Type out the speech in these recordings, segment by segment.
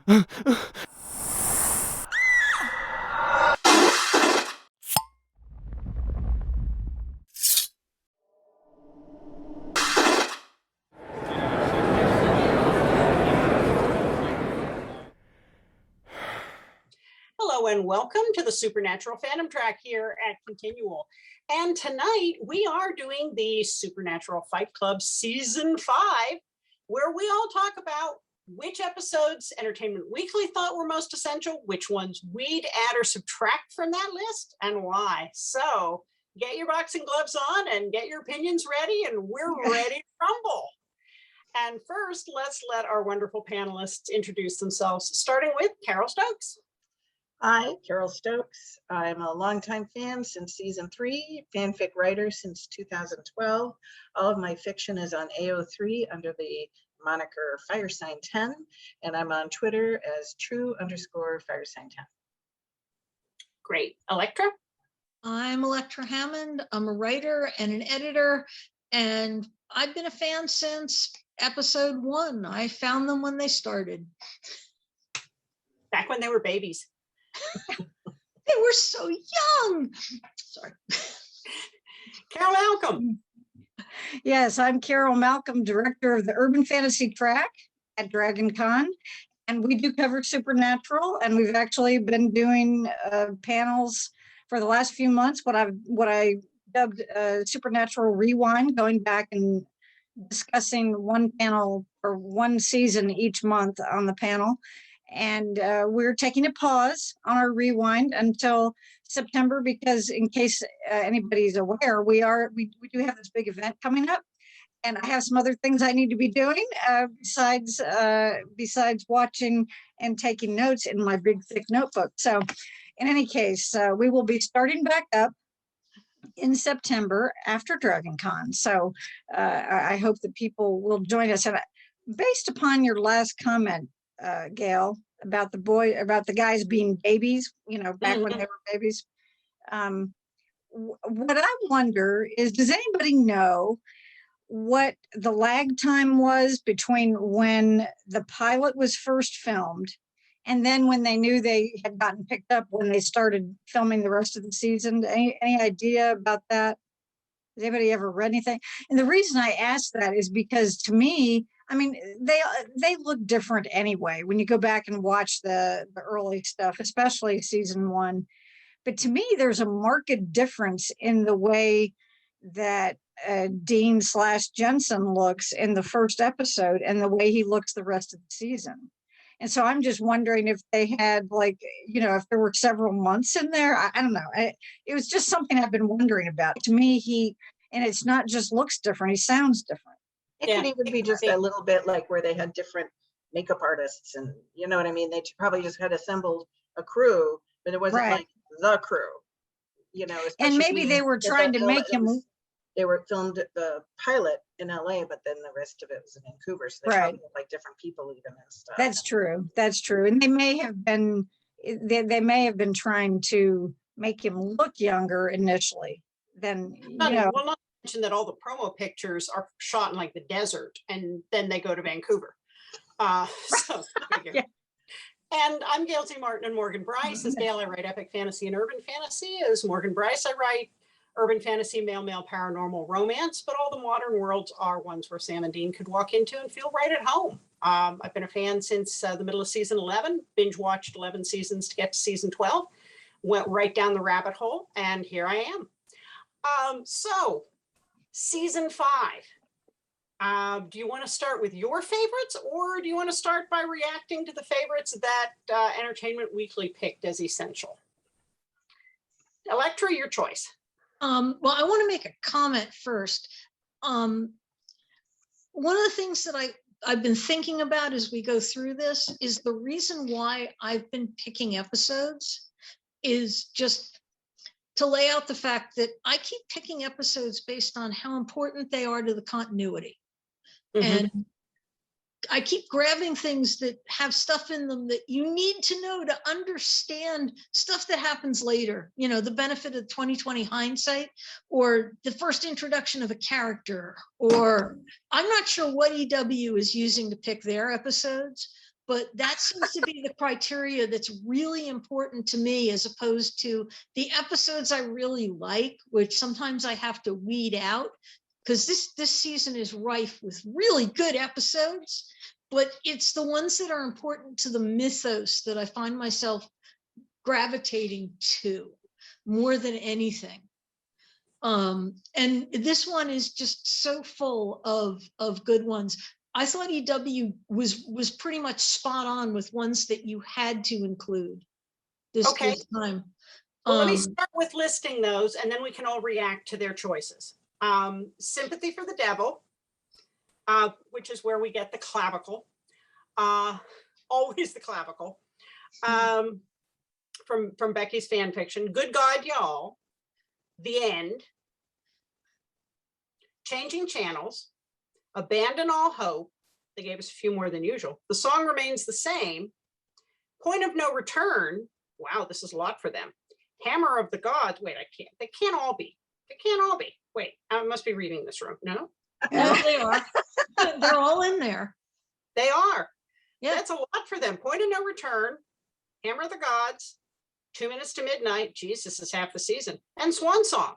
Hello and welcome to the Supernatural Fandom Track here at Continual. And tonight we are doing the Supernatural Fight Club Season 5, where we all talk about which episodes Entertainment Weekly thought were most essential, which ones we'd add or subtract from that list, and why. So get your boxing gloves on and get your opinions ready, and we're ready to rumble. And first, let's let our wonderful panelists introduce themselves, starting with Carole Stokes. Hi, Carole Stokes. I'm a longtime fan since season 3, fanfic writer since 2012. All of my fiction is on AO3 under the moniker Firesign10, and I'm on Twitter as true_Firesign10. Great. Elektra? I'm Elektra Hammond. I'm a writer and an editor, and I've been a fan since episode 1. I found them when they started. Back when they were babies. They were so young. Sorry. Carole Malcolm. Yes, I'm Carole Malcolm, director of the Urban Fantasy Track at DragonCon, and we do cover Supernatural, and we've actually been doing panels for the last few months, what I dubbed Supernatural Rewind, going back and discussing one panel or one season each month on the panel. And we're taking a pause on our rewind until September, because in case anybody's aware, we do have this big event coming up, and I have some other things I need to be doing besides watching and taking notes in my big thick notebook. So in any case, we will be starting back up in September after DragonCon. So I hope that people will join us. And based upon your last comment, Gail, about the guys being babies, back when they were babies. What I wonder is, does anybody know what the lag time was between when the pilot was first filmed and then when they knew they had gotten picked up when they started filming the rest of the season? Any idea about that? Has anybody ever read anything? And the reason I ask that is because, to me, I mean, they look different anyway when you go back and watch the early stuff, especially season 1. But to me, there's a marked difference in the way that Dean/Jensen looks in the first episode and the way he looks the rest of the season. And so I'm just wondering if they had, if there were several months in there. I don't know. It was just something I've been wondering about. To me, and it's not just looks different, he sounds different. It could even be just a little bit like where they had different makeup artists, and you know what I mean? They probably just had assembled a crew, but it wasn't like the crew, And maybe they were trying to make him. They were filmed the pilot in LA, but then the rest of it was in Vancouver. So they probably had like different people even and stuff. That's true. And they may have been trying to make him look younger initially than, Well, not to mention that all the promo pictures are shot in like the desert, and then they go to Vancouver. Yeah. And I'm Gail Z. Martin and Morgan Bryce. As Gail, I write epic fantasy and urban fantasy. As Morgan Bryce, I write urban fantasy, male paranormal romance, but all the modern worlds are ones where Sam and Dean could walk into and feel right at home. I've been a fan since the middle of season 11, binge watched 11 seasons to get to season 12, went right down the rabbit hole, and here I am. So season 5, do you want to start with your favorites, or do you want to start by reacting to the favorites that Entertainment Weekly picked as essential? Elektra, your choice. Well, I want to make a comment first. One of the things that I've been thinking about as we go through this is the reason why I've been picking episodes is just to lay out the fact that I keep picking episodes based on how important they are to the continuity. Mm-hmm. And I keep grabbing things that have stuff in them that you need to know to understand stuff that happens later, the benefit of 2020 hindsight, or the first introduction of a character, or I'm not sure what EW is using to pick their episodes, but that seems to be the criteria that's really important to me, as opposed to the episodes I really like, which sometimes I have to weed out, because this season is rife with really good episodes, but it's the ones that are important to the mythos that I find myself gravitating to more than anything. And this one is just so full of good ones. I thought EW was pretty much spot on with ones that you had to include this time. Well, let me start with listing those, and then we can all react to their choices. Sympathy for the Devil, which is where we get the clavicle. Always the clavicle. From Becky's fan fiction. Good God, Y'all. The End. Changing Channels. Abandon All Hope. They gave us a few more than usual. The Song Remains the Same. Point of No Return. Wow, this is a lot for them. Hammer of the Gods. Wait, they can't all be. They can't all be. Wait, I must be reading this wrong. No? No, they are. They're all in there. They are. Yeah. That's a lot for them. Point of No Return. Hammer of the Gods. 2 Minutes to Midnight. Jesus, this is half the season. And Swan Song.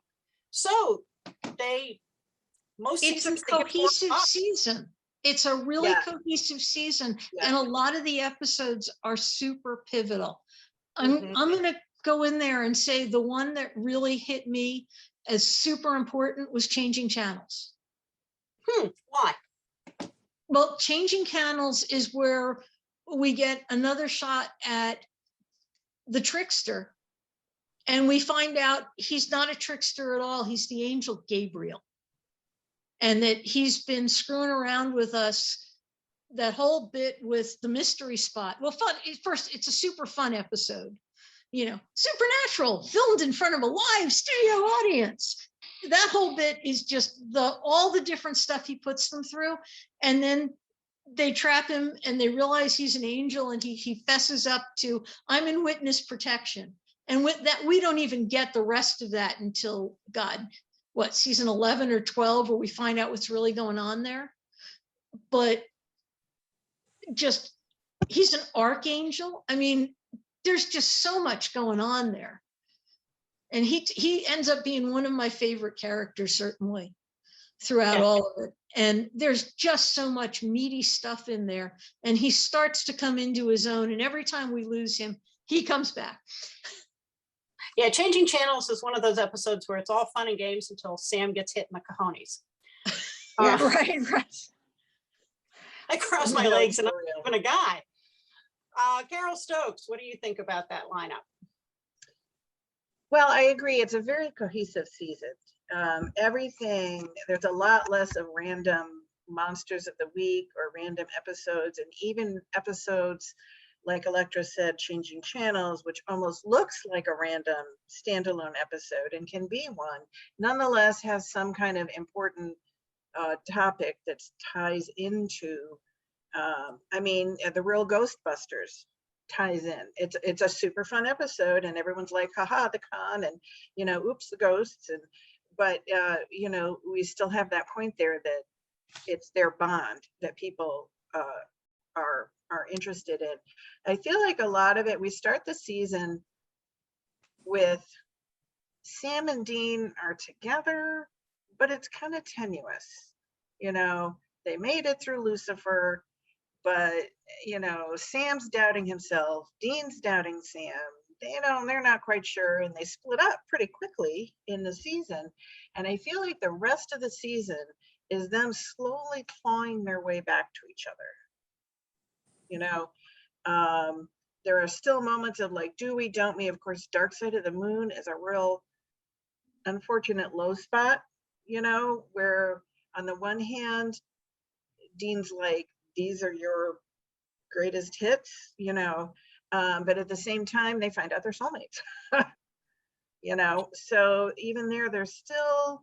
So it's a cohesive season. It's a really cohesive season. Yeah. And a lot of the episodes are super pivotal. I'm going to go in there and say the one that really hit me as super important was Changing Channels. Why? Well, Changing Channels is where we get another shot at the trickster, and we find out he's not a trickster at all. He's the angel Gabriel, and that he's been screwing around with us that whole bit with the mystery spot. Well, fun. First, it's a super fun episode, supernatural, filmed in front of a live studio audience. That whole bit is just all the different stuff he puts them through, and then they trap him and they realize he's an angel, and he fesses up to, I'm in witness protection. And with that, we don't even get the rest of that until season 11 or 12, where we find out what's really going on there. But just, he's an archangel. I mean, there's just so much going on there. And he ends up being one of my favorite characters, certainly, throughout all of it. And there's just so much meaty stuff in there. And he starts to come into his own. And every time we lose him, he comes back. Yeah, Changing Channels is one of those episodes where it's all fun and games until Sam gets hit in the cojones. Right. I cross my legs and I'm even a guy. Carole Stokes, what do you think about that lineup? Well, I agree. It's a very cohesive season. Everything, there's a lot less of random monsters of the week or random episodes, and even episodes like Elektra said, Changing Channels, which almost looks like a random standalone episode and can be one, nonetheless has some kind of important topic that ties into, the real Ghostbusters ties in. It's a super fun episode, and everyone's like, haha, the con, and oops, the ghosts, but we still have that point there that it's their bond that people are interested in. I feel like a lot of it, we start the season with Sam and Dean are together, but it's kind of tenuous. They made it through Lucifer, but Sam's doubting himself, Dean's doubting Sam. They're not quite sure, and they split up pretty quickly in the season. And I feel like the rest of the season is them slowly clawing their way back to each other. There are still moments of like, do we, don't we? Of course, Dark Side of the Moon is a real unfortunate low spot, where on the one hand, Dean's like, these are your greatest hits, but at the same time, they find other soulmates, so even there, they're still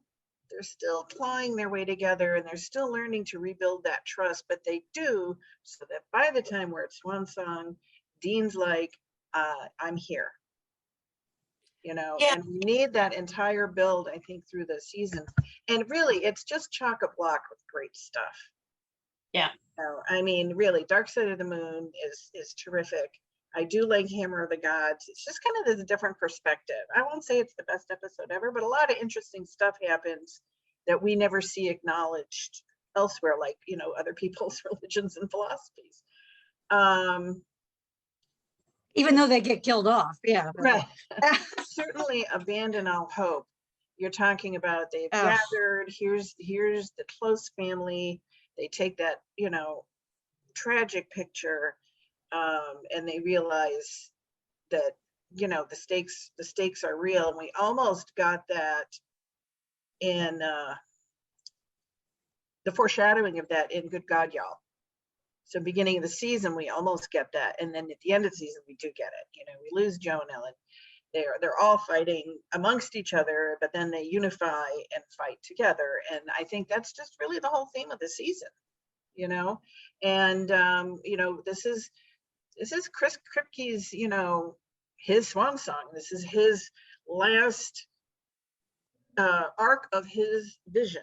clawing their way together, and they're still learning to rebuild that trust, but they do, so that by the time we're at Swan Song, Dean's like, I'm here, and we need that entire build, I think, through the season. And really, it's just chock-a-block with great stuff. Yeah. No, I mean, really, Dark Side of the Moon is terrific. I do like Hammer of the Gods. It's just kind of this different perspective. I won't say it's the best episode ever, but a lot of interesting stuff happens that we never see acknowledged elsewhere, like, you know, other people's religions and philosophies. Even though they get killed off. Yeah. Right. Certainly Abandon All Hope. You're talking about they've Oh. gathered, here's the close family. They take that, you know, tragic picture, and they realize that, you know, the stakes are real. And we almost got that in the foreshadowing of that in Good God, Y'all. So beginning of the season, we almost get that. And then at the end of the season, we do get it. You know, we lose Joe and Ellen. They're all fighting amongst each other, but then they unify and fight together. And I think that's just really the whole theme of the season, you know. And you know, this is Chris Kripke's, you know, his swan song. This is his last arc of his vision,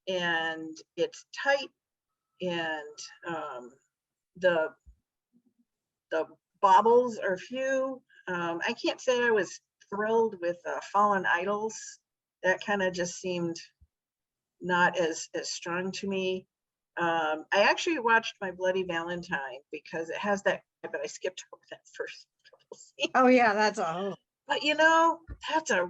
and it's tight, and the baubles are few. I can't say I was thrilled with Fallen Idols. That kind of just seemed not as strong to me. I actually watched My Bloody Valentine because it has that, but I skipped over that first couple scenes. Oh yeah, that's a whole. But you know, that's a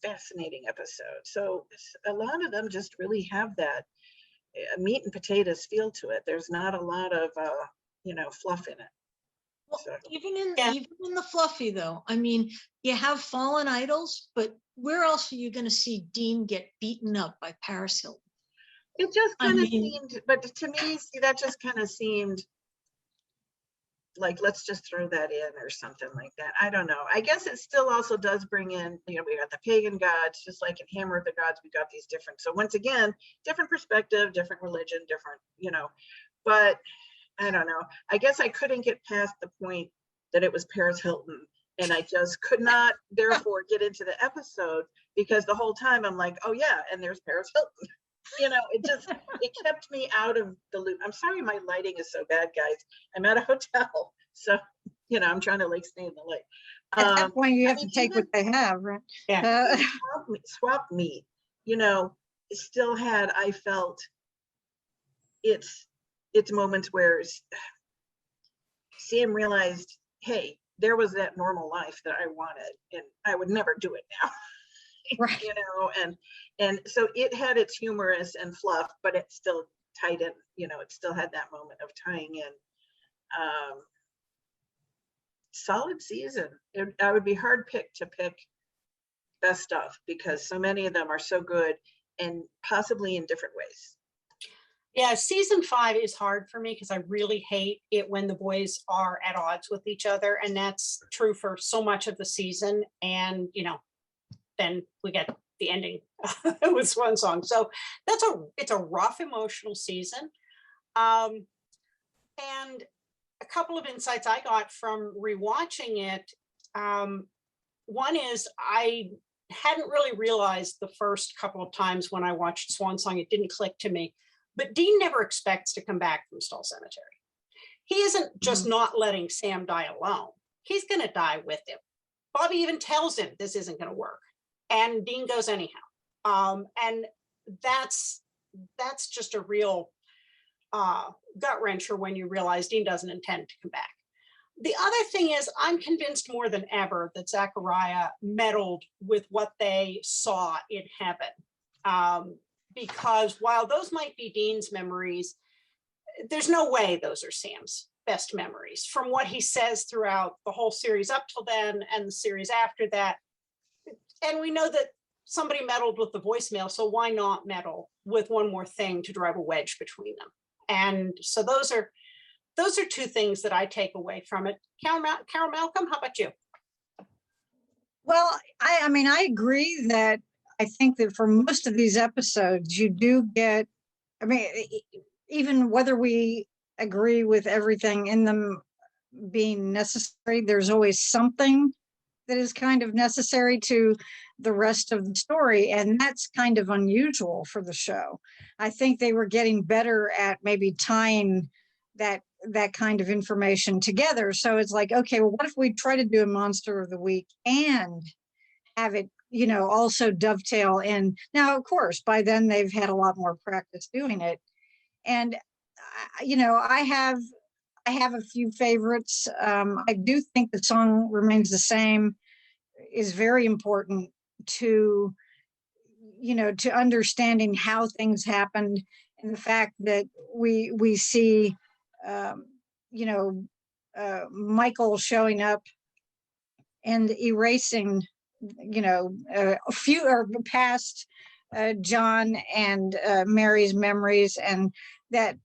fascinating episode. So a lot of them just really have that meat and potatoes feel to it. There's not a lot of you know, fluff in it. Well, So, even in Yeah. even in the fluffy though, I mean, you have Fallen Idols, but where else are you going to see Dean get beaten up by Paris Hilton? it just I kind of mean- seemed, but to me, see, that just kind of seemed like, let's just throw that in or something like that. I don't know. I guess it still also does bring in, you know, we got the pagan gods, just like in Hammer of the Gods, we got these different. So once again, different perspective, different religion, different, you know, but I don't know. I guess I couldn't get past the point that it was Paris Hilton, and I just could not therefore get into the episode, because the whole time I'm like, oh yeah, and there's Paris Hilton. You know, it kept me out of the loop. I'm sorry my lighting is so bad, guys. I'm at a hotel, so, you know, I'm trying to like stay in the light. At that point, you have mean, to take what they have, right? Yeah. Swap meet, you know, it still had, I felt it's moments where Sam realized, hey, there was that normal life that I wanted, and I would never do it now. Right. You know, and so it had its humorous and fluff, but it still tied in, you know, it still had that moment of tying in. Solid season. I would be hard picked to pick best stuff, because so many of them are so good, and possibly in different ways. Yeah, season 5 is hard for me because I really hate it when the boys are at odds with each other. And that's true for so much of the season. And, you know, then we get the ending with Swan Song. So it's a rough emotional season. And a couple of insights I got from rewatching it. One is I hadn't really realized the first couple of times when I watched Swan Song, it didn't click to me. But Dean never expects to come back from Stall Cemetery. He isn't just not letting Sam die alone. He's going to die with him. Bobby even tells him this isn't going to work. And Dean goes anyhow. And that's just a real gut wrencher when you realize Dean doesn't intend to come back. The other thing is, I'm convinced more than ever that Zachariah meddled with what they saw in heaven. Because while those might be Dean's memories, there's no way those are Sam's best memories from what he says throughout the whole series up till then and the series after that. And we know that somebody meddled with the voicemail, so why not meddle with one more thing to drive a wedge between them? And so those are two things that I take away from it. Carole Malcolm, how about you? Well, I mean, I agree that I think that for most of these episodes, you do get, I mean, even whether we agree with everything in them being necessary, there's always something that is kind of necessary to the rest of the story. And that's kind of unusual for the show. I think they were getting better at maybe tying that kind of information together. So it's like, okay, well, what if we try to do a monster of the week and have it, also dovetail in? Now, of course, by then they've had a lot more practice doing it. And, I have a few favorites. I do think the song Remains the Same is very important to, to understanding how things happened, and the fact that we see, um, Michael showing up and erasing, a few or past John and Mary's memories, and that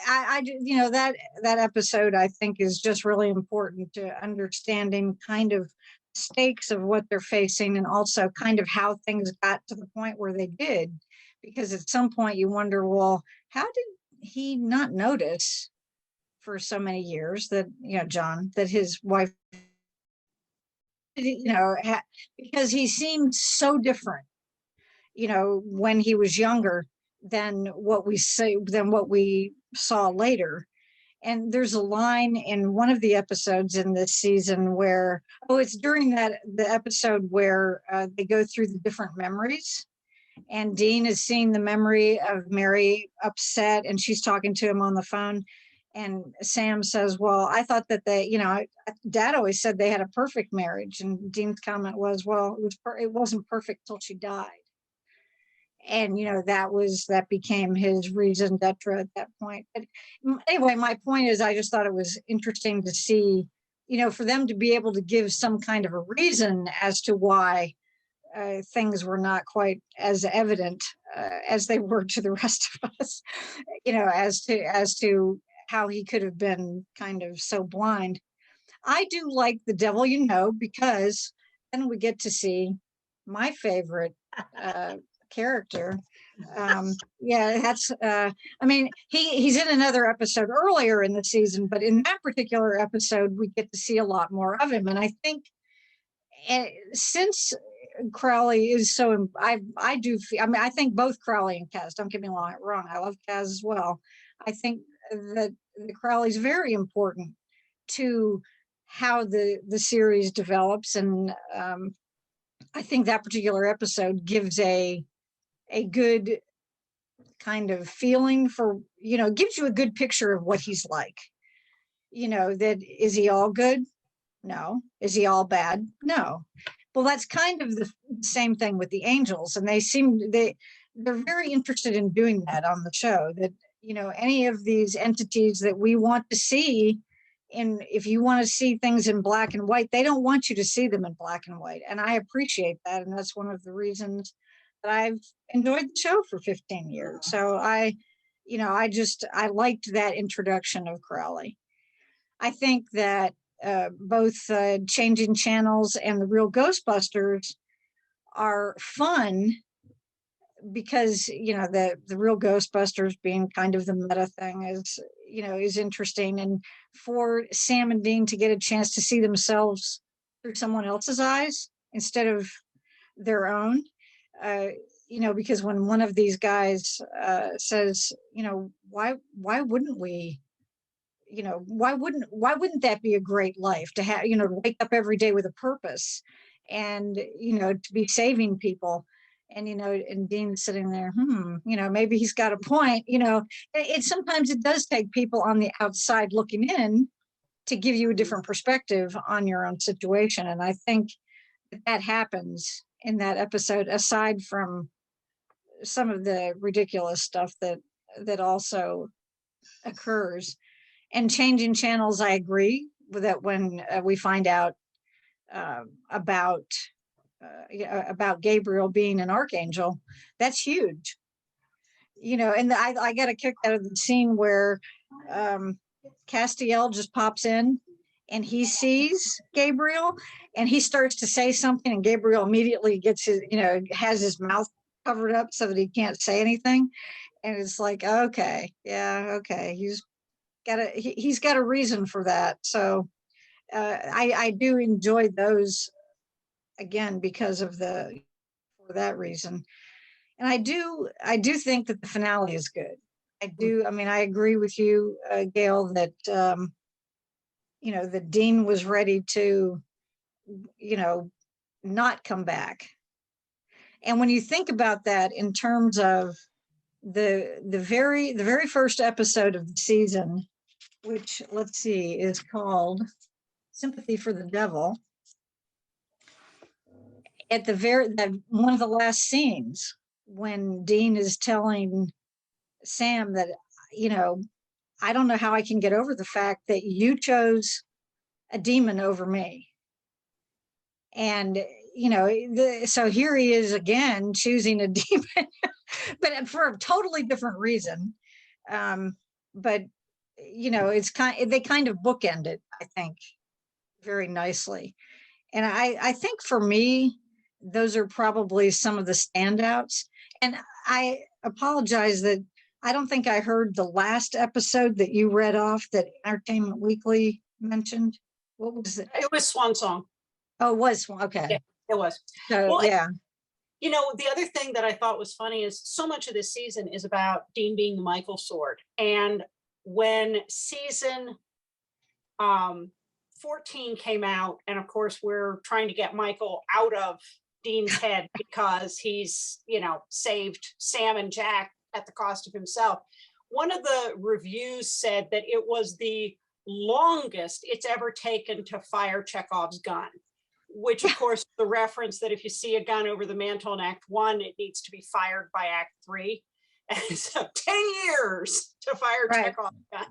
that episode I think is just really important to understanding kind of stakes of what they're facing, and also kind of how things got to the point where they did, because at some point you wonder, well, how did he not notice for so many years that, John, that his wife, because he seemed so different, when he was younger than what we saw later. And there's a line in one of the episodes in this season where, it's during the episode where they go through the different memories, and Dean is seeing the memory of Mary upset, and she's talking to him on the phone. And Sam says, well, I thought that Dad always said they had a perfect marriage. And Dean's comment was, well, it wasn't perfect till she died. And, that became his reason d'etre at that point. But anyway, my point is, I just thought it was interesting to see, for them to be able to give some kind of a reason as to why things were not quite as evident as they were to the rest of us, as to how he could have been kind of so blind. I do like The Devil You Know, because then we get to see my favorite character. That's he's in another episode earlier in the season, but in that particular episode we get to see a lot more of him. And I think since Crowley is so, I think both Crowley and Kaz, don't get me wrong, I love Kaz as well. I think that Crowley's very important to how the series develops, and I think that particular episode gives a good kind of feeling for, gives you a good picture of what he's like. That is he all good? No. Is he all bad? No. Well, that's kind of the same thing with the angels, and they're very interested in doing that on the show, that any of these entities that we want to see, and if you want to see things in black and white, they don't want you to see them in black and white. And I appreciate that. And that's one of the reasons that I've enjoyed the show for 15 years. So I liked that introduction of Crowley. I think that both Changing Channels and The Real Ghostbusters are fun, because the Real Ghostbusters being kind of the meta thing is interesting, and for Sam and Dean to get a chance to see themselves through someone else's eyes instead of their own, because when one of these guys says, why wouldn't we, why wouldn't that be a great life to have, to wake up every day with a purpose, and to be saving people. And, and Dean's sitting there, maybe he's got a point. Sometimes it does take people on the outside looking in to give you a different perspective on your own situation. And I think that happens in that episode, aside from some of the ridiculous stuff that also occurs. And Changing Channels, I agree with that, when we find out about Gabriel being an archangel, that's huge. And I got a kick out of the scene where Castiel just pops in and he sees Gabriel and he starts to say something, and Gabriel immediately gets has his mouth covered up so that he can't say anything. And it's like, okay, he's got a reason for that. So I do enjoy those again, because of for that reason. And I do think that the finale is good. I mean, I agree with you, Gail, that, that Dean was ready to, not come back. And when you think about that in terms of the very first episode of the season, which, let's see, is called Sympathy for the Devil, at one of the last scenes, when Dean is telling Sam that, I don't know how I can get over the fact that you chose a demon over me. And, so here he is again choosing a demon, but for a totally different reason. But, they kind of bookend it, I think, very nicely. And I think for me, those are probably some of the standouts. And I apologize that I don't think I heard the last episode that you read off that Entertainment Weekly mentioned. What was it? It was Swan Song. Oh, it was. Okay. Yeah, it was. So, Well, yeah. The other thing that I thought was funny is so much of this season is about Dean being the Michael sword. And when season 14 came out, and of course, we're trying to get Michael out of Dean's head because he's, saved Sam and Jack at the cost of himself. One of the reviews said that it was the longest it's ever taken to fire Chekhov's gun, which of course the reference that if you see a gun over the mantle in Act 1, it needs to be fired by Act 3. And so 10 years to fire Chekhov's gun.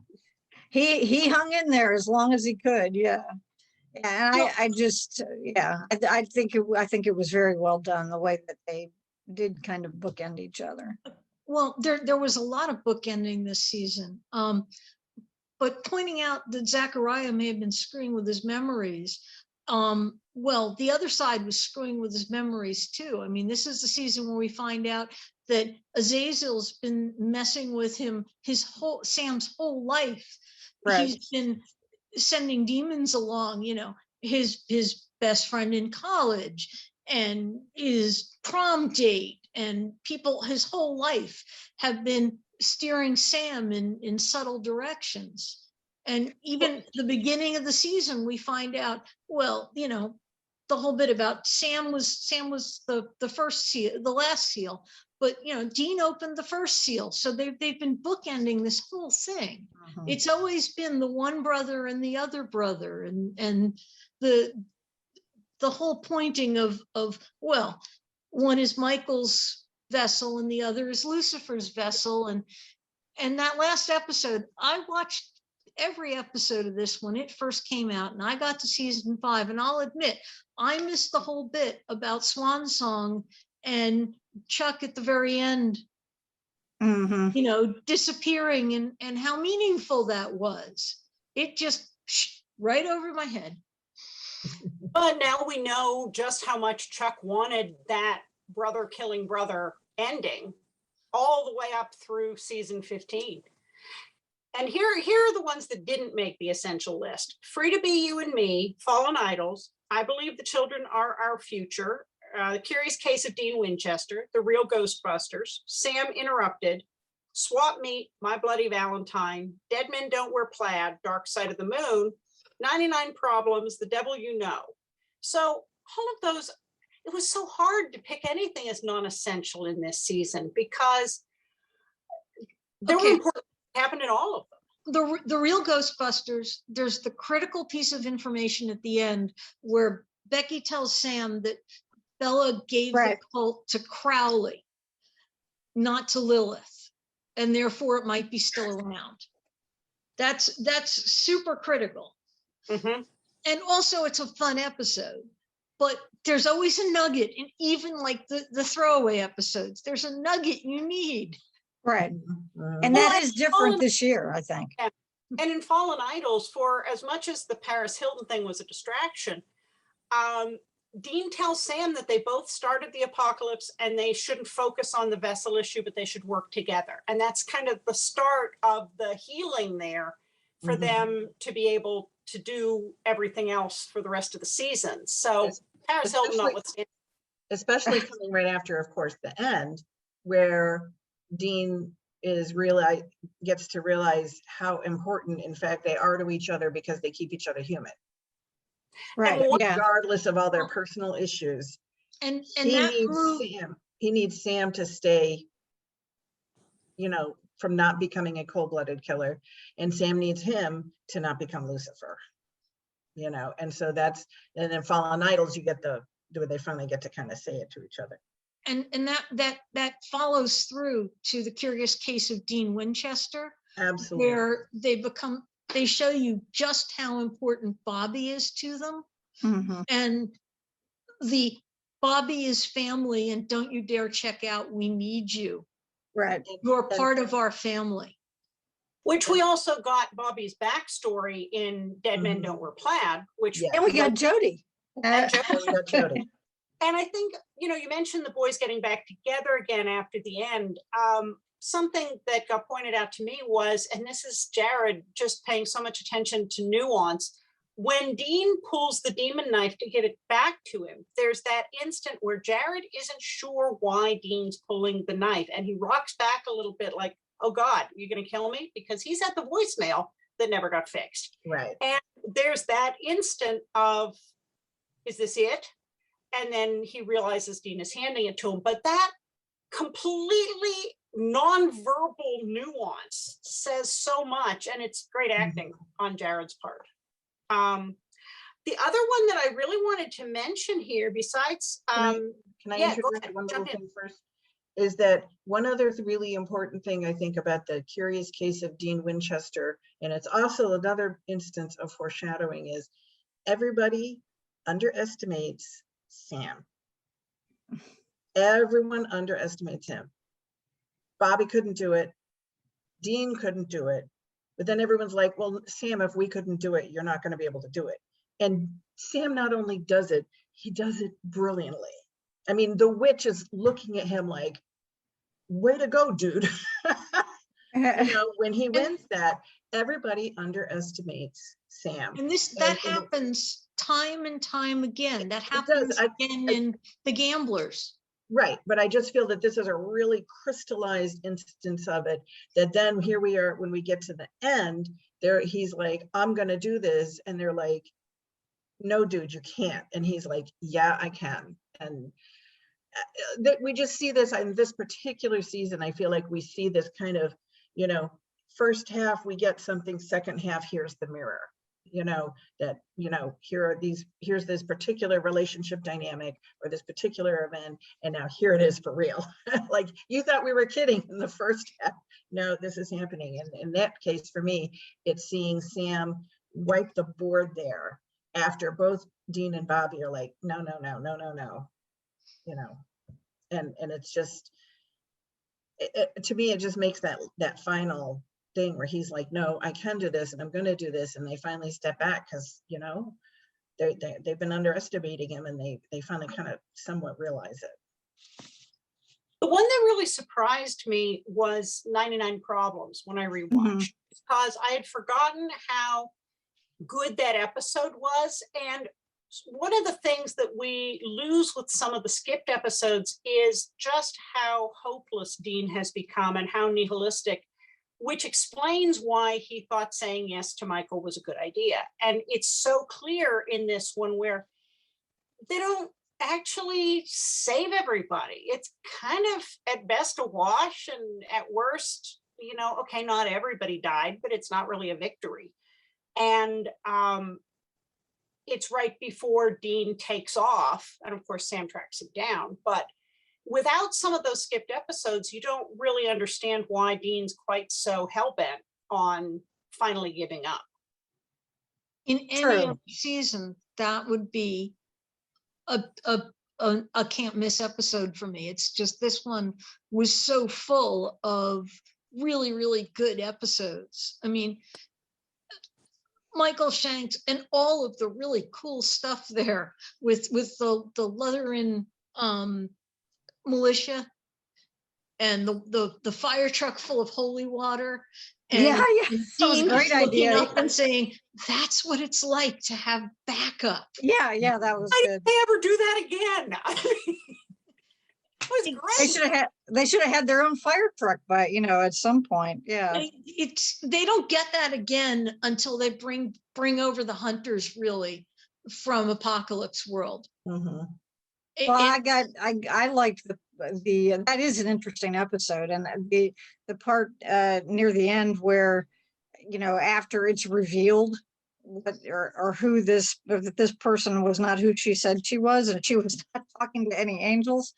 He hung in there as long as he could. Yeah. And I think it was very well done, the way that they did kind of bookend each other. Well, there was a lot of bookending this season. But pointing out that Zachariah may have been screwing with his memories. Well, the other side was screwing with his memories too. I mean, this is the season where we find out that Azazel's been messing with him Sam's whole life. Right. He's been sending demons along, his best friend in college and his prom date, and people his whole life have been steering Sam in subtle directions. And even the beginning of the season, we find out, well, the whole bit about Sam was the first seal, the last seal, but Dean opened the first seal. So they've been bookending this whole thing. Uh-huh. It's always been the one brother and the other brother, and the whole pointing of well, one is Michael's vessel and the other is Lucifer's vessel. And that last episode, I watched every episode of this when it first came out, and I got to season 5, and I'll admit I missed the whole bit about Swan Song and Chuck at the very end, disappearing, and how meaningful that was. It just right over my head. But now we know just how much Chuck wanted that brother killing brother ending, all the way up through season 15. And here are the ones that didn't make the essential list. Free to Be You and Me, Fallen Idols, I Believe the Children Are Our Future, The Curious Case of Dean Winchester, The Real Ghostbusters, Sam Interrupted, Swap Meet, My Bloody Valentine, Dead Men Don't Wear Plaid, Dark Side of the Moon, 99 Problems, The Devil You Know. So all of those, it was so hard to pick anything as non-essential in this season because there were important happened in all of them. The Real Ghostbusters, there's the critical piece of information at the end where Becky tells Sam that Bella gave the cult to Crowley, not to Lilith, and therefore it might be still around. That's super critical. Mm-hmm. And also it's a fun episode, but there's always a nugget, and even like the throwaway episodes, there's a nugget you need. Right. And that is different this year, I think. Yeah. And in Fallen Idols, for as much as the Paris Hilton thing was a distraction, Dean tells Sam that they both started the apocalypse and they shouldn't focus on the vessel issue, but they should work together. And that's kind of the start of the healing there for them to be able to do everything else for the rest of the season. So Paris Hilton Especially- notwithstanding. Especially coming right after, of course, the end, where Dean gets to realize how important, in fact, they are to each other because they keep each other human. Right, what- yeah. Regardless of all their personal issues, And he that needs move, Sam. He needs Sam to stay, from not becoming a cold-blooded killer, and Sam needs him to not become Lucifer. And so and then Fallen Idols, you get they finally get to kind of say it to each other. and that follows through to the Curious Case of Dean Winchester, Absolutely. where they show you just how important Bobby is to them. Mhm. And the Bobby is family, and don't you dare check out. We need you. Right. You're part of our family. Which we also got Bobby's backstory in Dead Men Don't Wear Plaid, which Yeah. And we got Jody. and Joe- And we got Jody. And I think, you mentioned the boys getting back together again after the end. Something that got pointed out to me was, and this is Jared just paying so much attention to nuance, when Dean pulls the demon knife to get it back to him, there's that instant where Jared isn't sure why Dean's pulling the knife, and he rocks back a little bit like, oh God, you're going to kill me? Because he's at the voicemail that never got fixed. Right. And there's that instant of, is this it? And then he realizes Dean is handing it to him. But that completely nonverbal nuance says so much, and it's great acting on Jared's part. The other one that I really wanted to mention here, besides, Can I yeah, go introduce ahead, one jump little in. thing first? Is that one other really important thing I think about the Curious Case of Dean Winchester, and it's also another instance of foreshadowing, is everybody underestimates Sam. Everyone underestimates him. Bobby couldn't do it. Dean couldn't do it. But then everyone's like, well, Sam, if we couldn't do it, you're not going to be able to do it. And Sam not only does it, he does it brilliantly. I mean, the witch is looking at him like, way to go, dude. When he wins that, everybody underestimates Sam. And that happens time and time again. That does. happens again in The Gamblers. Right, but I just feel that this is a really crystallized instance of it, that then here we are, when we get to the end, he's like, I'm gonna do this, and they're like, no, dude, you can't. And he's like, yeah, I can. And that we just see this in this particular season. I feel like we see this kind of, first half we get something, second half here's the mirror, here's this particular relationship dynamic or this particular event, and now here it is for real. Like, you thought we were kidding in the first half. No, this is happening. And in that case, for me, it's seeing Sam wipe the board there after both Dean and Bobby are like, no, and it's just, to me, it just makes that final thing where he's like, no, I can do this, and I'm going to do this, and they finally step back because they've been underestimating him, and they finally kind of somewhat realize it. The one that really surprised me was 99 Problems when I rewatched, because I had forgotten how good that episode was. And one of the things that we lose with some of the skipped episodes is just how hopeless Dean has become and how nihilistic, which explains why he thought saying yes to Michael was a good idea. And it's so clear in this one where they don't actually save everybody. It's kind of at best a wash, and at worst, okay, not everybody died, but it's not really a victory. And it's right before Dean takes off, and of course Sam tracks him down, but without some of those skipped episodes, you don't really understand why Dean's quite so hell-bent on finally giving up. In any other season, that would be a can't miss episode for me. It's just, this one was so full of really, really good episodes. I mean, Michael Shanks and all of the really cool stuff there with the Leatherin militia and the fire truck full of holy water Yeah, And yeah, that was a Dean great looking idea. up and saying, that's what it's like to have backup. Yeah, yeah, that was Why good. did they ever do that again? I mean, it was great. They should have had their own fire truck by, at some point. Yeah. They don't get that again until they bring over the hunters really from Apocalypse World. Mhm. Well, I liked that is an interesting episode, and the part near the end where, after it's revealed what or who that this person was not who she said she was, and she was not talking to any angels.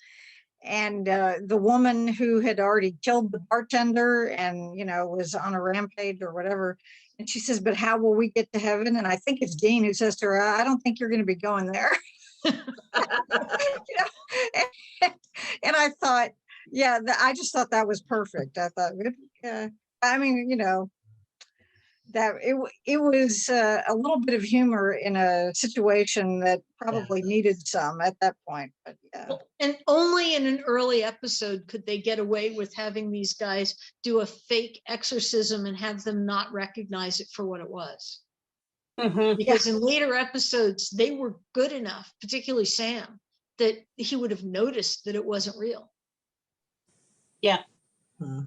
And the woman who had already killed the bartender and, was on a rampage or whatever. And she says, but how will we get to heaven? And I think it's Dean who says to her, I don't think you're going to be going there. And I thought, yeah, I just thought that was perfect. I thought, yeah, I mean, that it was a little bit of humor in a situation that probably needed some at that point. But yeah. And only in an early episode could they get away with having these guys do a fake exorcism and have them not recognize it for what it was. Mhm. Because in later episodes, they were good enough, particularly Sam, that he would have noticed that it wasn't real. Yeah. Hmm.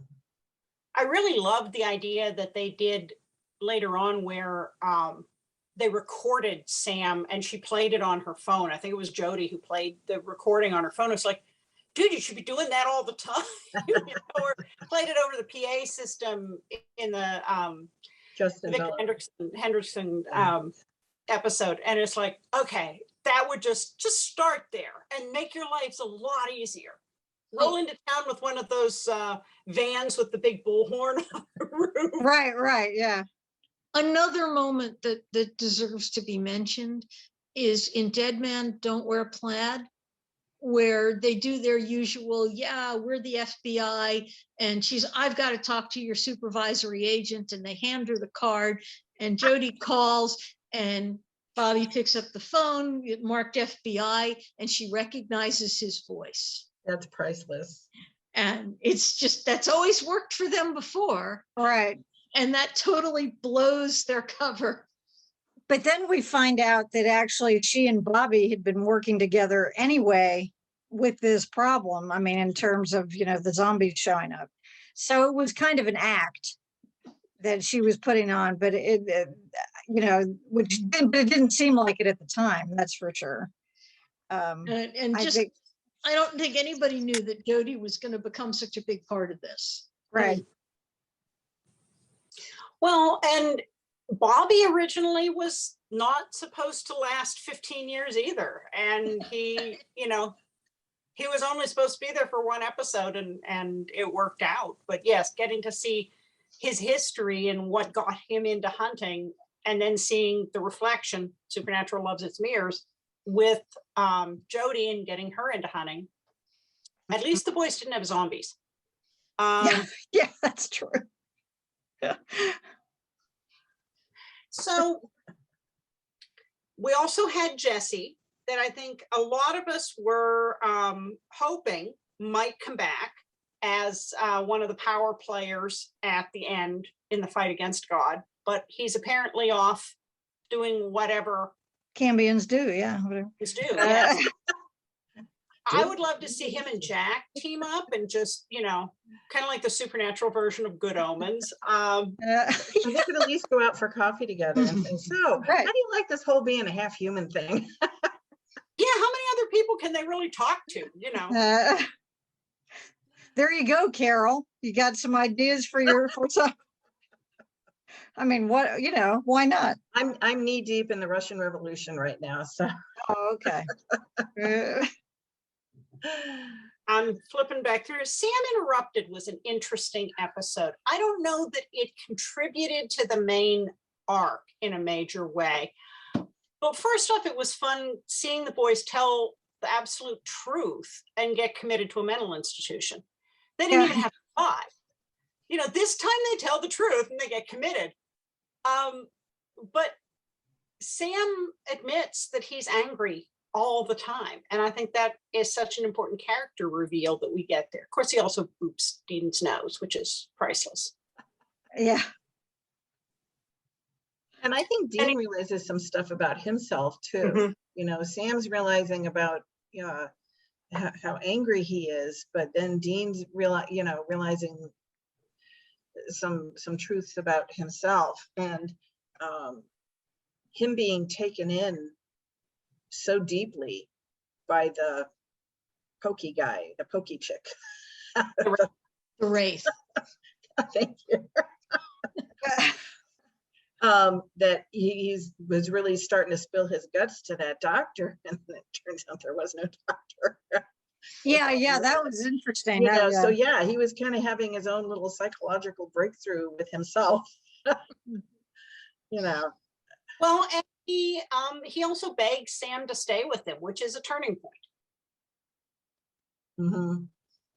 I really loved the idea that they did later on where they recorded Sam and she played it on her phone. I think it was Jody who played the recording on her phone. It's like, dude, you should be doing that all the time. Or played it over the PA system in the Justin Victor Miller. Henderson episode. And it's like, okay, that would just start there and make your lives a lot easier. Roll into town with one of those vans with the big bullhorn on the roof. Right, yeah. Another moment that deserves to be mentioned is in Dead Man Don't Wear Plaid, where they do their usual, yeah, we're the FBI, and I've got to talk to your supervisory agent, and they hand her the card, and Jody calls, and Bobby picks up the phone, marked FBI, and she recognizes his voice. That's priceless. And it's just, that's always worked for them before. Right. And that totally blows their cover. But then we find out that actually she and Bobby had been working together anyway with this problem. I mean, in terms of, the zombies showing up. So it was kind of an act that she was putting on, but but it didn't seem like it at the time. That's for sure. I don't think anybody knew that Jody was going to become such a big part of this. Right. Well, and Bobby originally was not supposed to last 15 years either. And he, he was only supposed to be there for one episode and it worked out. But yes, getting to see his history and what got him into hunting and then seeing the reflection, Supernatural Loves Its Mirrors, with Jody and getting her into hunting. At least the boys didn't have zombies. Yeah, that's true. Yeah. So we also had Jesse that I think a lot of us were hoping might come back as one of the power players at the end in the fight against God, but he's apparently off doing whatever Cambians do, yeah. Whatever. Yes. I would love to see him and Jack team up and just, kind of like the Supernatural version of Good Omens. They could at least go out for coffee together and say, so Right. how do you like this whole being a half human thing? Yeah, how many other people can they really talk to, There you go, Carole. You got some ideas for some. I mean, why not? I'm knee deep in the Russian Revolution right now, so. Oh, okay. I'm flipping back through. Sam Interrupted was an interesting episode. I don't know that it contributed to the main arc in a major way. But first off, it was fun seeing the boys tell the absolute truth and get committed to a mental institution. They didn't even have to lie. This time they tell the truth and they get committed. But Sam admits that he's angry all the time. And I think that is such an important character reveal that we get there. Of course, he also boops Dean's nose, which is priceless. Yeah. And I think And Dean realizes some stuff about himself too. Mhm. You know, Sam's realizing about how angry he is, but then Dean's realizing some truths about himself, and him being taken in so deeply by the pokey guy, the pokey chick. The Wraith. Thank you. That he was really starting to spill his guts to that doctor, and it turns out there was no doctor. Yeah, that was interesting. You know, so Yeah. yeah, he was kind of having his own little psychological breakthrough with himself. You know. Well, and he also begs Sam to stay with him, which is a turning point. Mm-hmm.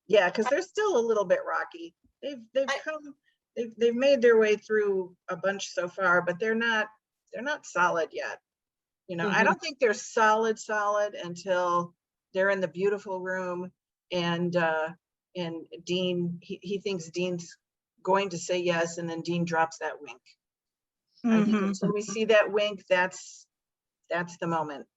Yeah, because they're still a little bit rocky. They've made their way through a bunch so far, but they're not solid yet. You know, I don't think they're solid until they're in the beautiful room, and Dean, he thinks Dean's going to say yes, and then Dean drops that wink. I think until we see that wink, that's the moment.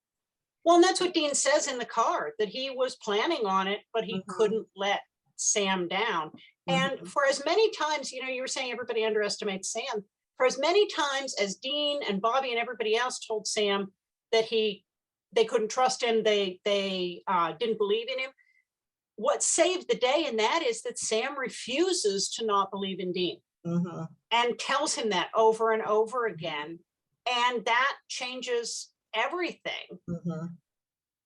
Well, and that's what Dean says in the car, that he was planning on it, but he couldn't let Sam down. And for as many times, you know, you were saying everybody underestimates Sam. For as many times as Dean and Bobby and everybody else told Sam that they couldn't trust him, they didn't believe in him. What saved the day in that is that Sam refuses to not believe in Dean and tells him that over and over again. And that changes everything,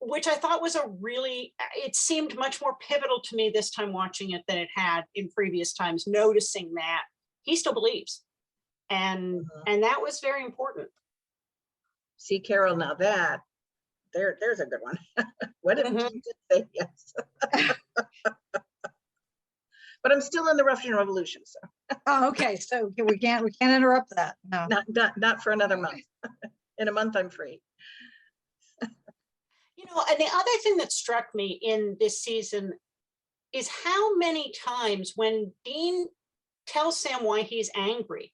which I thought was it seemed much more pivotal to me this time watching it than it had in previous times, noticing that he still believes. And that was very important. See, Carole, now there's a good one. What if Dean did say yes? But I'm still in the Russian Revolution, so. Oh, okay. So we can't interrupt that. No. Not for another month. In a month, I'm free. You know, and the other thing that struck me in this season is how many times when Dean tells Sam why he's angry,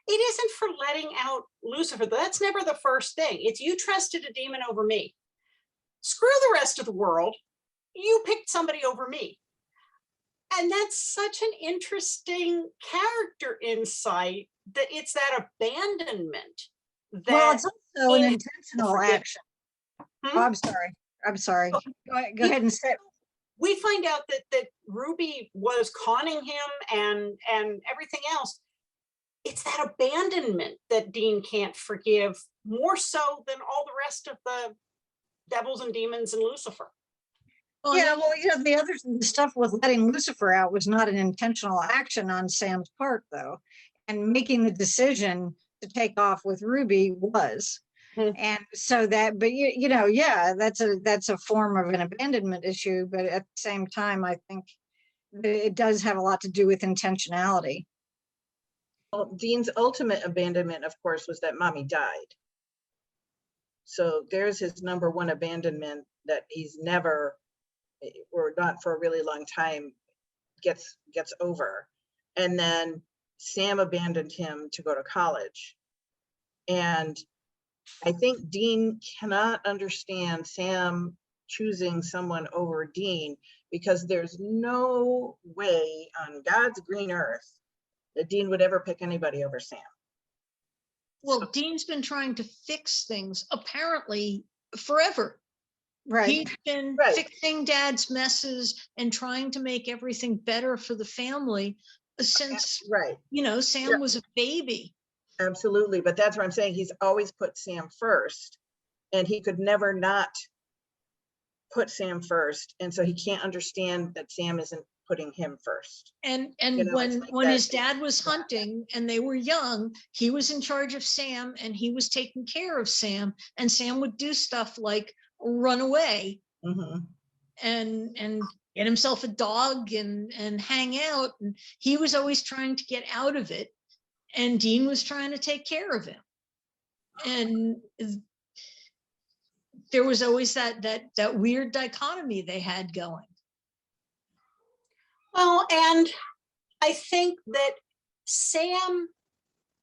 it isn't for letting out Lucifer. That's never the first thing. It's you trusted a demon over me. Screw the rest of the world. You picked somebody over me. And that's such an interesting character insight, that it's that abandonment. Well, it's also an intentional action. Oh, I'm sorry. Go ahead and say. We find out that Ruby was conning him and everything else. It's that abandonment that Dean can't forgive, more so than all the rest of the devils and demons and Lucifer. Yeah, well, you know, the stuff with letting Lucifer out was not an intentional action on Sam's part, though, and making the decision to take off with Ruby was. And so that, but you know, yeah, that's a form of an abandonment issue, but at the same time, I think it does have a lot to do with intentionality. Well, Dean's ultimate abandonment, of course, was that Mommy died. So there's his number one abandonment, that he's never, or not for a really long time, gets over. And then Sam abandoned him to go to college. And I think Dean cannot understand Sam choosing someone over Dean, because there's no way on God's green earth that Dean would ever pick anybody over Sam. Well, so Dean's been trying to fix things apparently forever. Right. He's been fixing Dad's messes and trying to make everything better for the family since, you know, Sam was a baby. Absolutely. But that's what I'm saying. He's always put Sam first, and he could never not put Sam first. And so he can't understand that Sam isn't putting him first. And you know, when his dad was hunting and they were young, he was in charge of Sam and he was taking care of Sam, and Sam would do stuff like run away and get himself a dog and hang out, and he was always trying to get out of it, and Dean was trying to take care of him. And there was always that weird dichotomy they had going. Well, and I think that Sam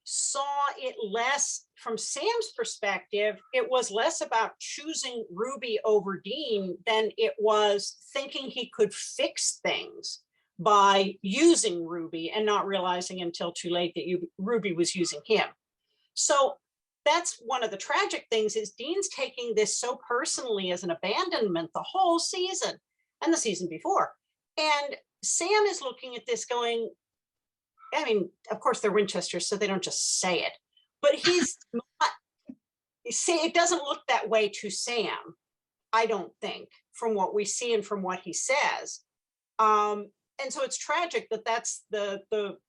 saw it less from Sam's perspective, it was less about choosing Ruby over Dean than it was thinking he could fix things by using Ruby and not realizing until too late that Ruby was using him. So that's one of the tragic things, is Dean's taking this so personally as an abandonment the whole season and the season before. And Sam is looking at this going, I mean, of course they're Winchesters, so they don't just say it, but he's not, it doesn't look that way to Sam, I don't think, from what we see and from what he says. And so it's tragic that that's the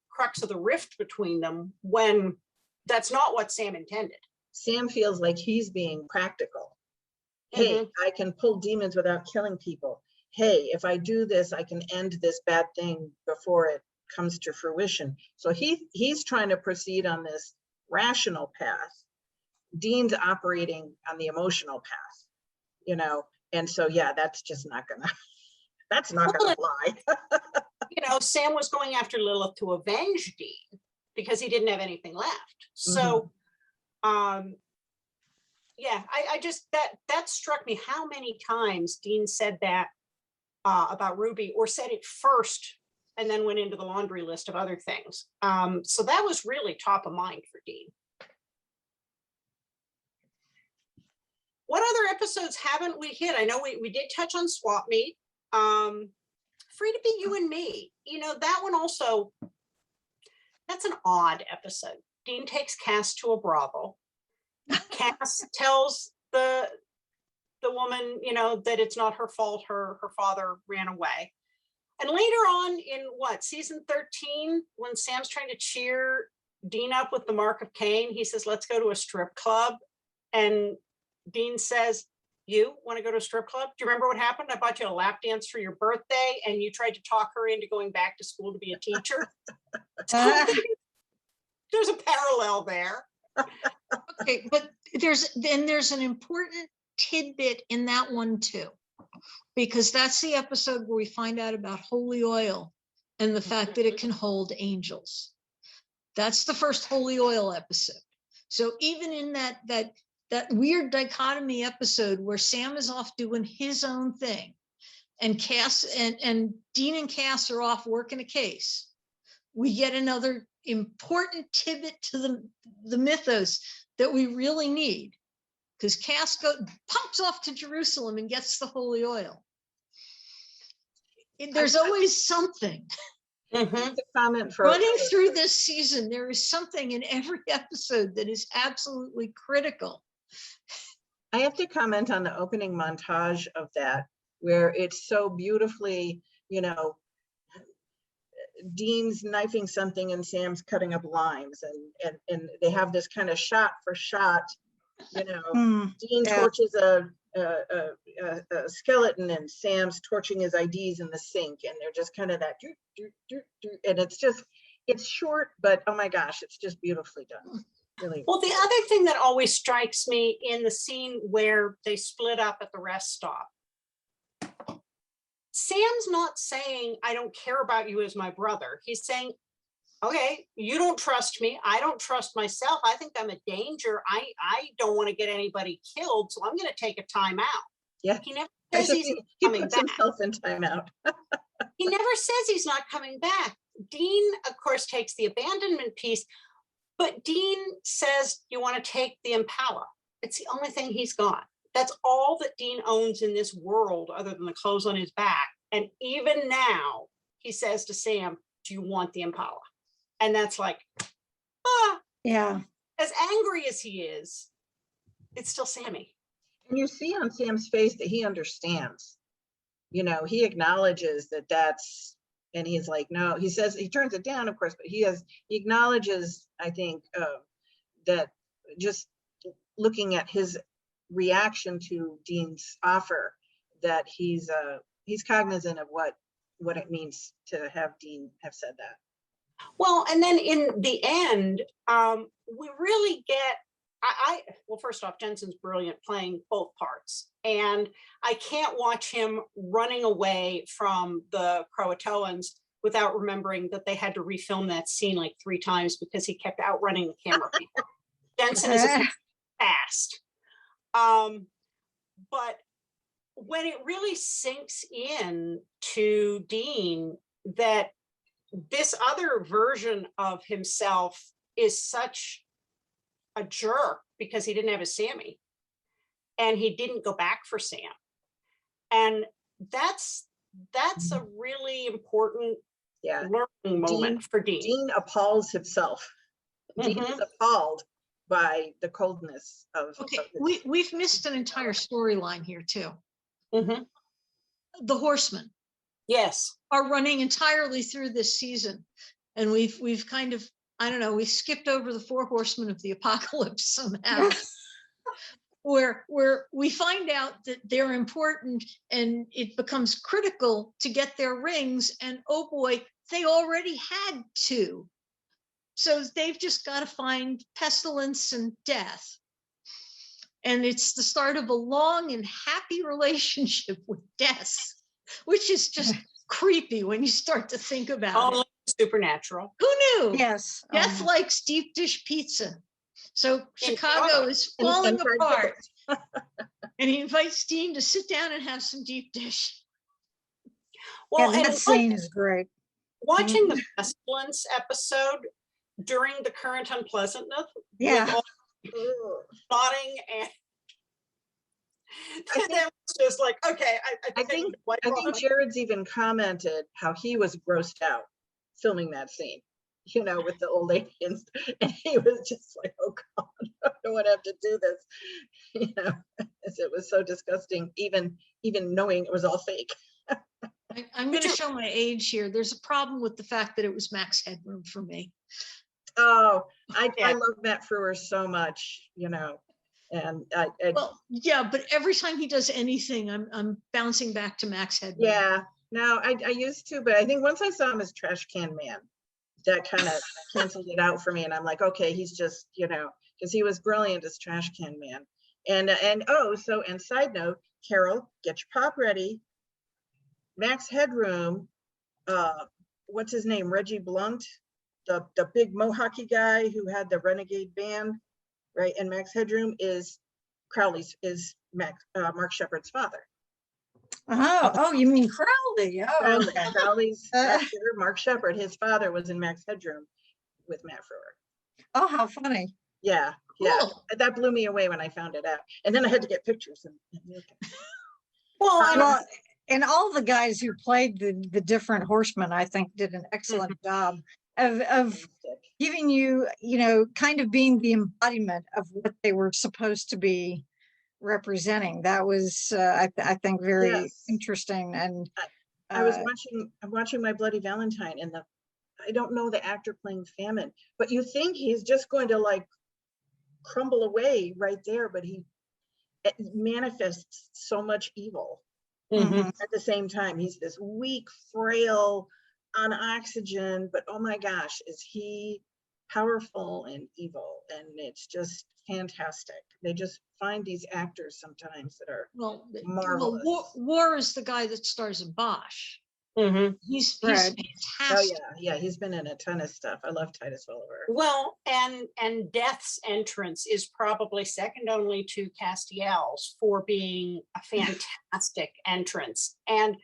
crux of the rift between them, when that's not what Sam intended. Sam feels like he's being practical. Hey, I can pull demons without killing people. Hey, if I do this, I can end this bad thing before it comes to fruition. So he's trying to proceed on this rational path. Dean's operating on the emotional path, you know, and so yeah, that's just not gonna fly. You know, Sam was going after Lilith to avenge Dean because he didn't have anything left. So yeah, I just, that struck me, how many times Dean said that about Ruby, or said it first and then went into the laundry list of other things. So that was really top of mind for Dean. What other episodes haven't we hit? I know we did touch on Swap Meet. Free to Be You and Me. You know, that one also, that's an odd episode. Dean takes Cass to a brothel. Cass tells the woman, you know, that it's not her fault, her father ran away. And later on in season 13, when Sam's trying to cheer Dean up with the Mark of Cain, he says, let's go to a strip club. And Dean says, you want to go to a strip club? Do you remember what happened? I bought you a lap dance for your birthday and you tried to talk her into going back to school to be a teacher. There's a parallel there. Okay, but there's an important tidbit in that one too, because that's the episode where we find out about holy oil and the fact that it can hold angels. That's the first holy oil episode. So even in that weird dichotomy episode where Sam is off doing his own thing and Cass and Dean and Cass are off working a case, we get another important tidbit to the mythos that we really need, because Cass pops off to Jerusalem and gets the holy oil. There's always something. Comment for running through this season. There is something in every episode that is absolutely critical. I have to comment on the opening montage of that, where it's so beautifully, you know, Dean's knifing something and Sam's cutting up limes, and they have this kind of shot for shot, you know, Dean torches a skeleton and Sam's torching his IDs in the sink, and they're just kind of that and it's short, but oh my gosh, it's just beautifully done. Really. Well, the other thing that always strikes me in the scene where they split up at the rest stop, Sam's not saying, I don't care about you as my brother. He's saying, okay, you don't trust me. I don't trust myself. I think I'm a danger. I don't want to get anybody killed, so I'm going to take a time out. Yeah. He never says he's coming puts back. himself in timeout. He never says he's not coming back. Dean, of course, takes the abandonment piece, but Dean says, you want to take the Impala. It's the only thing he's got. That's all that Dean owns in this world other than the clothes on his back. And even now, he says to Sam, do you want the Impala? And that's like, Yeah. As angry as he is, it's still Sammy. And you see on Sam's face that he understands. You know, he acknowledges that that's, and he's like, no, he says, he turns it down, of course, but he acknowledges, I think, that just looking at his reaction to Dean's offer, that he's cognizant of what it means to have Dean have said that. Well, and then in the end, we really get, well, first off, Jensen's brilliant playing both parts. And I can't watch him running away from the Croatoans without remembering that they had to refilm that scene like 3 times because he kept outrunning the camera people. Jensen is a past. But when it really sinks in to Dean that this other version of himself is such a jerk because he didn't have a Sammy and he didn't go back for Sam. And that's a really important learning moment for Dean. Dean appalls himself. Dean is appalled by the coldness of. Okay, we've missed an entire storyline here too. Mm-hmm. The Horsemen. Yes. Are running entirely through this season. And we've kind of, I don't know, we skipped over the 4 Horsemen of the Apocalypse somehow. where we find out that they're important and it becomes critical to get their rings, and oh boy, they already had 2. So they've just got to find Pestilence and Death. And it's the start of a long and happy relationship with Death, which is just creepy when you start to think about it. Supernatural. Who knew? Yes. Death likes deep dish pizza. So Chicago is falling apart. And he invites Dean to sit down and have some deep dish. Well, and that scene is great. Watching the Pestilence episode during the current unpleasantness, with all nodding and that was just like, okay, I think Jared's even commented how he was grossed out filming that scene, you know, with the old aliens, and he was just like, oh God, I don't want to have to do this, you know, it was so disgusting, even knowing it was all fake. I'm going to show my age here. There's a problem with the fact that it was Max Headroom for me. Oh, I love Matt Frewer so much, you know, and well, yeah, but every time he does anything, I'm bouncing back to Max Headroom. Yeah, no, I used to, but I think once I saw him as Trash Can Man, that kind of canceled it out for me, and I'm like, okay, he's just, you know, because he was brilliant as Trash Can Man, and side note, Carole, get your pop ready. Max Headroom, what's his name, Reggie Blunt, the big Mohawky guy who had the Renegade band, right? And Max Headroom is Crowley's, is Mark Shepard's father. Oh, you mean Crowley? Oh, okay. Crowley's actor, Mark Shepard, his father was in Max Headroom with Matt Frewer. Oh, how funny. Yeah, Cool. that blew me away when I found it out. And then I had to get pictures. Well, and all the guys who played the different horsemen, I think, did an excellent job of giving you, you know, kind of being the embodiment of what they were supposed to be representing. That was, I think, very interesting. And I'm watching My Bloody Valentine, and I don't know the actor playing Famine, but you think he's just going to like crumble away right there, but he manifests so much evil. At the same time, he's this weak, frail, on oxygen, but oh my gosh, is he powerful and evil? And it's just fantastic. They just find these actors sometimes that are marvelous. War is the guy that stars in Bosch. He's fantastic. Oh yeah, he's been in a ton of stuff. I love Titus Welliver. Well, and Death's entrance is probably second only to Castiel's for being a fantastic entrance. And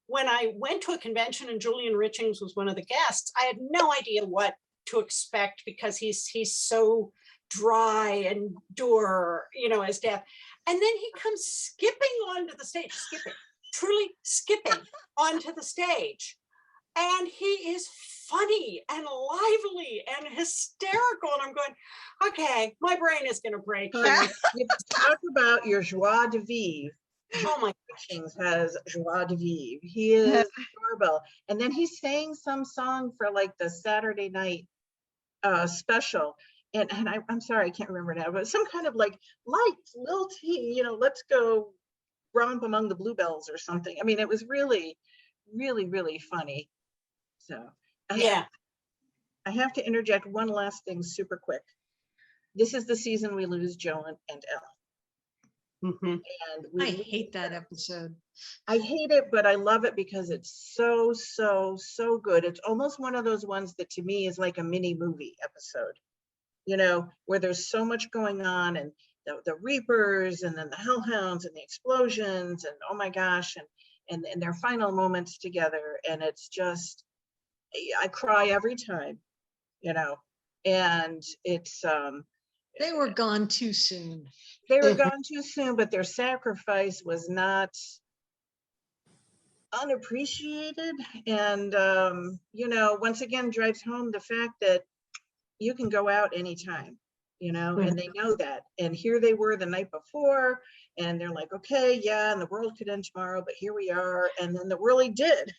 when I went to a convention and Julian Richings was one of the guests, I had no idea what to expect because he's so dry and dour, you know, as Death. And then he comes skipping onto the stage, truly skipping onto the stage. And he is funny and lively and hysterical. And I'm going, okay, my brain is going to break. You talk about your joie de vivre. Oh my Richings has joie de vivre. He is adorable. And then he sang some song for like the Saturday night special. And I'm sorry, I can't remember now, but some kind of like lights, lilty, you know, let's go romp among the bluebells or something. I mean, it was really, really, really funny. So I have to interject one last thing super quick. This is the season we lose Joe and Elle. And I hate that episode. I hate it, but I love it because it's so, so, so good. It's almost one of those ones that to me is like a mini movie episode. you know, where there's so much going on, and the Reapers, and then the Hellhounds, and the explosions, and oh my gosh, and their final moments together. And it's just, I cry every time, you know, and it's, They were gone too soon. they were gone too soon, but their sacrifice was not unappreciated. And, you know, once again, drives home the fact that you can go out anytime, you know, and they know that. And here they were the night before, and they're like, okay, yeah, and the world could end tomorrow, but here we are. And then the really did.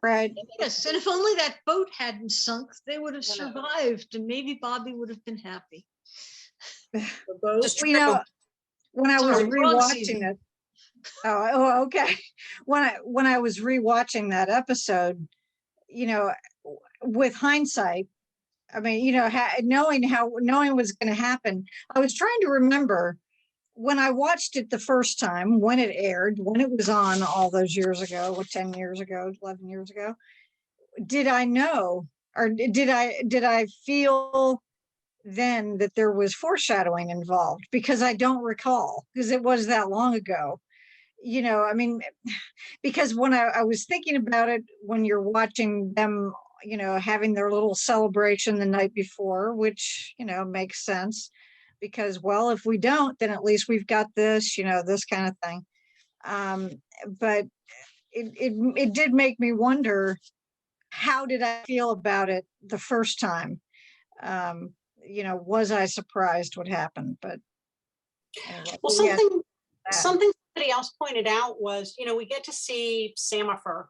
Right. Yes, and if only that boat hadn't sunk, they would have I know. survived, and maybe Bobby would have been happy. The boat, Just You know, when I was Sorry, wrong rewatching season. it. Okay. When I was rewatching that episode, you know, with hindsight, I mean, you know, knowing what's going to happen, I was trying to remember when I watched it the first time, when it aired, when it was on all those years ago, 10 years ago, 11 years ago. Did I know, or did I feel then that there was foreshadowing involved? Because I don't recall, because it was that long ago. You know, I mean, because when I was thinking about it, when you're watching them, you know, having their little celebration the night before, which, you know, makes sense, because, well, if we don't, then at least we've got this, you know, this kind of thing. But it did make me wonder, how did I feel about it the first time? You know, was I surprised what happened? But anyway, Well, yeah, something somebody else pointed out was, you know, we get to see Samifer,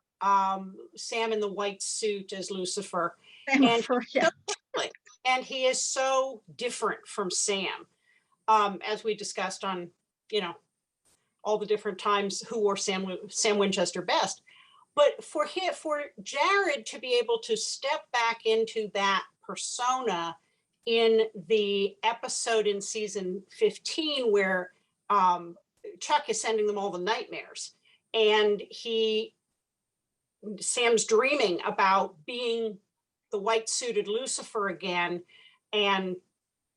Sam in the white suit as Lucifer, and yeah. and he is so different from Sam, as we discussed on, you know, all the different times who wore Sam Winchester best. But for Jared to be able to step back into that persona in the episode in season 15 where Chuck is sending them all the nightmares, and Sam's dreaming about being the white suited Lucifer again and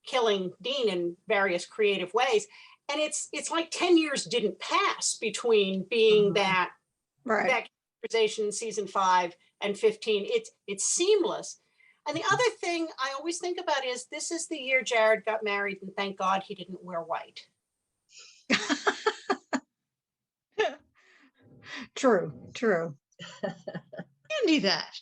killing Dean in various creative ways. And it's like 10 years didn't pass between being that characterization in season 5 and 15. It's seamless. And the other thing I always think about is, this is the year Jared got married, and thank God he didn't wear white. True. Handy that.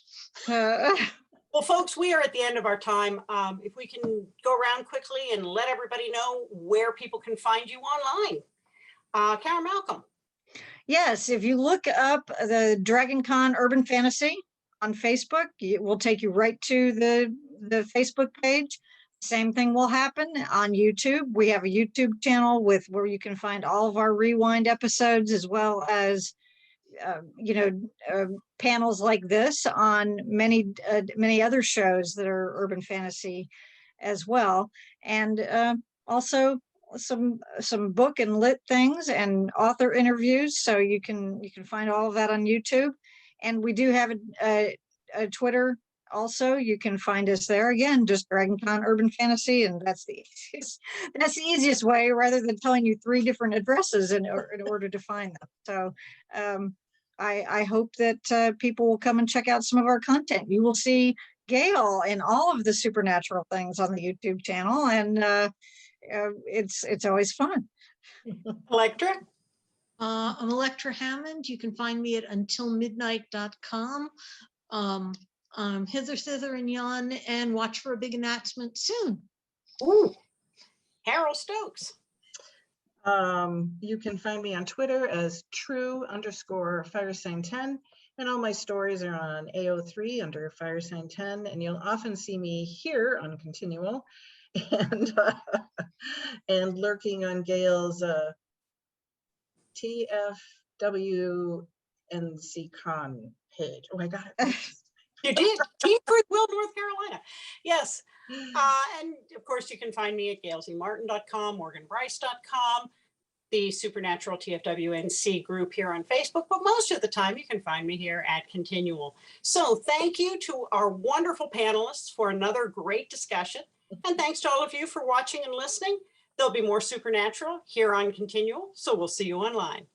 Well, folks, we are at the end of our time. If we can go around quickly and let everybody know where people can find you online. Carole Malcolm. Yes, if you look up the Dragon Con Urban Fantasy on Facebook, it will take you right to the Facebook page. Same thing will happen on YouTube. We have a YouTube channel where you can find all of our rewind episodes, as well as you know, panels like this on many other shows that are urban fantasy as well, and also some book and lit things and author interviews. So you can find all of that on YouTube, and we do have a Twitter also. You can find us there, again, just Dragon Con Urban Fantasy, and that's the easiest way, rather than telling you 3 different addresses in order to find them. So I hope that people will come and check out some of our content. You will see Gail in all of the supernatural things on the YouTube channel, and it's always fun. Elektra. I'm Elektra Hammond. You can find me at untilmidnight.com. I'm hither, thither, and yon, and watch for a big announcement soon. Ooh. Carole Stokes. You can find me on Twitter as true_firesign10, and all my stories are on AO3 under firesign10, and you'll often see me here on Continual and lurking on Gail's TFWNCCon page. Oh, I got it. You did. Team Goodwill, North Carolina. Yes. And of course, you can find me at gailzmartin.com, morganbryce.com, the Supernatural TFWNC group here on Facebook. But most of the time, you can find me here at Continual. So thank you to our wonderful panelists for another great discussion. And thanks to all of you for watching and listening. There'll be more Supernatural here on Continual, so we'll see you online.